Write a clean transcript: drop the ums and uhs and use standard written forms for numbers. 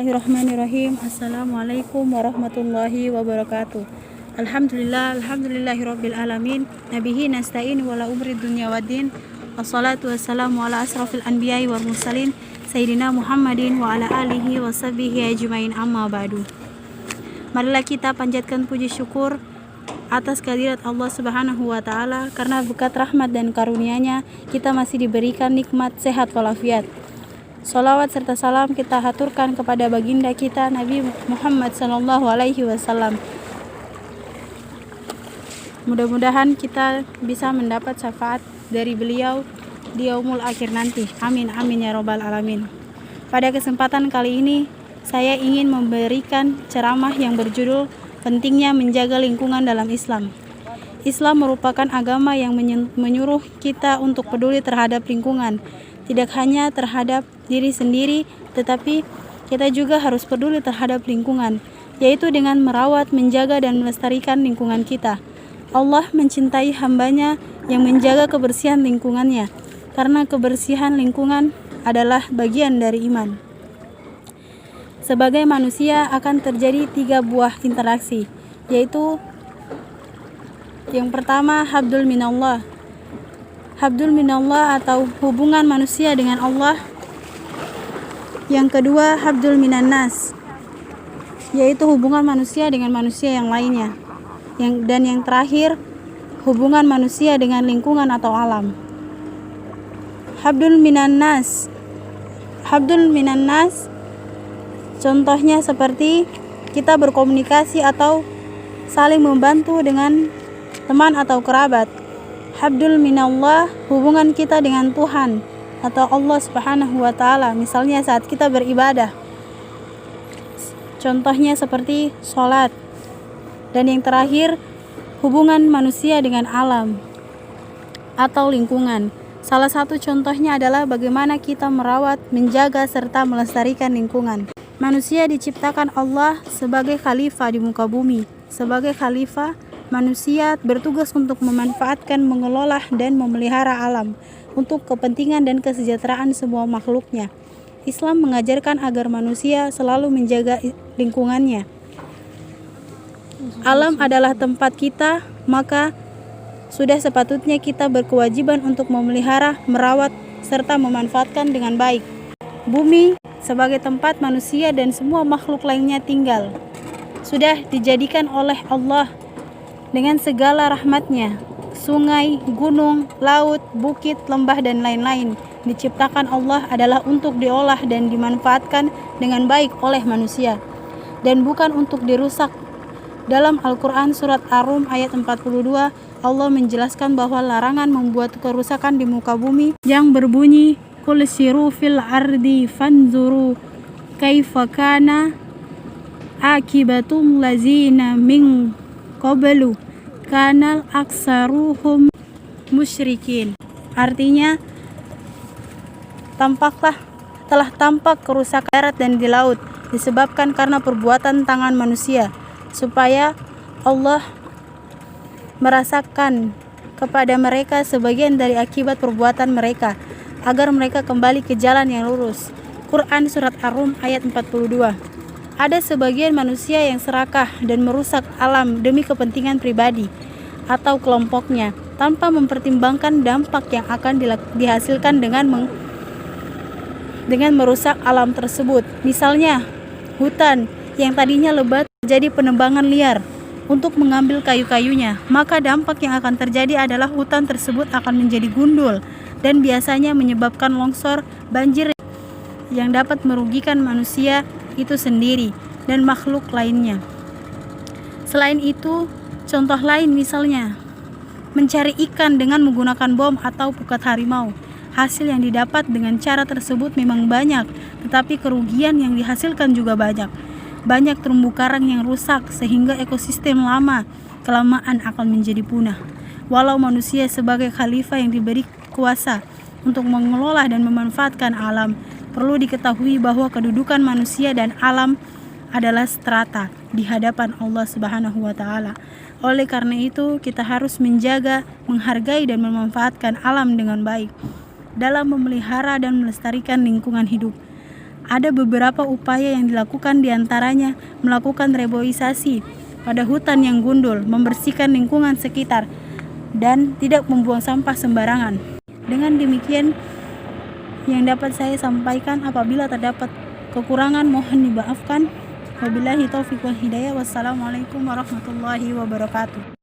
Bismillahirrahmanirrahim. Assalamualaikum warahmatullahi wabarakatuh. Alhamdulillahirabbil alamin. Nabihi nasta'in wala umri dunya waddin. Wassalatu wassalamu ala asrafil anbiya'i wal mursalin sayyidina Muhammadin wa ala alihi wa sahbihi ajmain, amma ba'du. Marilah kita panjatkan puji syukur atas kehadirat Allah Subhanahu wa taala, karena berkat rahmat dan karunia-Nya kita masih diberikan nikmat sehat walafiat. Salawat serta salam kita haturkan kepada baginda kita Nabi Muhammad sallallahu alaihi wasallam. Mudah-mudahan kita bisa mendapat syafaat dari beliau di yaumul akhir nanti. Amin amin ya robbal alamin. Pada kesempatan kali ini saya ingin memberikan ceramah yang berjudul pentingnya menjaga lingkungan dalam Islam. Islam merupakan agama yang menyuruh kita untuk peduli terhadap lingkungan. Tidak hanya terhadap diri sendiri, tetapi kita juga harus peduli terhadap lingkungan, yaitu dengan merawat, menjaga, dan melestarikan lingkungan kita. Allah mencintai hambanya yang menjaga kebersihan lingkungannya, karena kebersihan lingkungan adalah bagian dari iman. Sebagai manusia akan terjadi 3 buah interaksi, yaitu yang pertama habdul minallah. Habdul minallah atau hubungan manusia dengan Allah. Yang kedua habdul minannas, yaitu hubungan manusia dengan manusia yang lainnya. Dan yang terakhir hubungan manusia dengan lingkungan atau alam. Habdul minannas. Habdul minannas contohnya seperti kita berkomunikasi atau saling membantu dengan teman atau kerabat. Habdul minallah, hubungan kita dengan Tuhan atau Allah Subhanahu wa taala, misalnya saat kita beribadah. Contohnya seperti sholat. Dan yang terakhir, hubungan manusia dengan alam atau lingkungan. Salah satu contohnya adalah bagaimana kita merawat, menjaga, serta melestarikan lingkungan. Manusia diciptakan Allah sebagai khalifah di muka bumi. Sebagai khalifah, manusia bertugas untuk memanfaatkan, mengelola, dan memelihara alam untuk kepentingan dan kesejahteraan semua makhluknya. Islam mengajarkan agar manusia selalu menjaga lingkungannya. Alam adalah tempat kita, maka sudah sepatutnya kita berkewajiban untuk memelihara, merawat, serta memanfaatkan dengan baik. Bumi sebagai tempat manusia dan semua makhluk lainnya tinggal sudah dijadikan oleh Allah dengan segala rahmatnya. Sungai, gunung, laut, bukit, lembah, dan lain-lain diciptakan Allah adalah untuk diolah dan dimanfaatkan dengan baik oleh manusia, dan bukan untuk dirusak. Dalam Al-Quran surat Ar-Rum ayat 42, Allah menjelaskan bahwa larangan membuat kerusakan di muka bumi yang berbunyi Qul siru fil ardi fanzuru kaifa kana akibatul lazina min qablu kanal aksaruhum musyrikin. Artinya, telah tampak kerusakan darat dan di laut disebabkan karena perbuatan tangan manusia, supaya Allah merasakan kepada mereka sebagian dari akibat perbuatan mereka, agar mereka kembali ke jalan yang lurus. Quran surat Ar-Rum ayat 42. Ada sebagian manusia yang serakah dan merusak alam demi kepentingan pribadi atau kelompoknya, tanpa mempertimbangkan dampak yang akan dihasilkan dengan merusak alam tersebut. Misalnya, hutan yang tadinya lebat jadi penebangan liar untuk mengambil kayu-kayunya, maka dampak yang akan terjadi adalah hutan tersebut akan menjadi gundul dan biasanya menyebabkan longsor, banjir yang dapat merugikan manusia itu sendiri dan makhluk lainnya. Selain itu, contoh lain misalnya mencari ikan dengan menggunakan bom atau pukat harimau. Hasil yang didapat dengan cara tersebut memang banyak, tetapi kerugian yang dihasilkan juga banyak. Banyak terumbu karang yang rusak sehingga ekosistem lama kelamaan akan menjadi punah. Walau manusia sebagai khalifah yang diberi kuasa untuk mengelola dan memanfaatkan alam, perlu diketahui bahwa kedudukan manusia dan alam adalah strata di hadapan Allah Subhanahu wa taala. Oleh karena itu, kita harus menjaga, menghargai, dan memanfaatkan alam dengan baik dalam memelihara dan melestarikan lingkungan hidup. Ada beberapa upaya yang dilakukan, diantaranya melakukan reboisasi pada hutan yang gundul, membersihkan lingkungan sekitar, dan tidak membuang sampah sembarangan. Dengan demikian yang dapat saya sampaikan. Apabila terdapat kekurangan mohon dimaafkan. Wabillahi taufiq wal hidayah. Wassalamualaikum warahmatullahi wabarakatuh.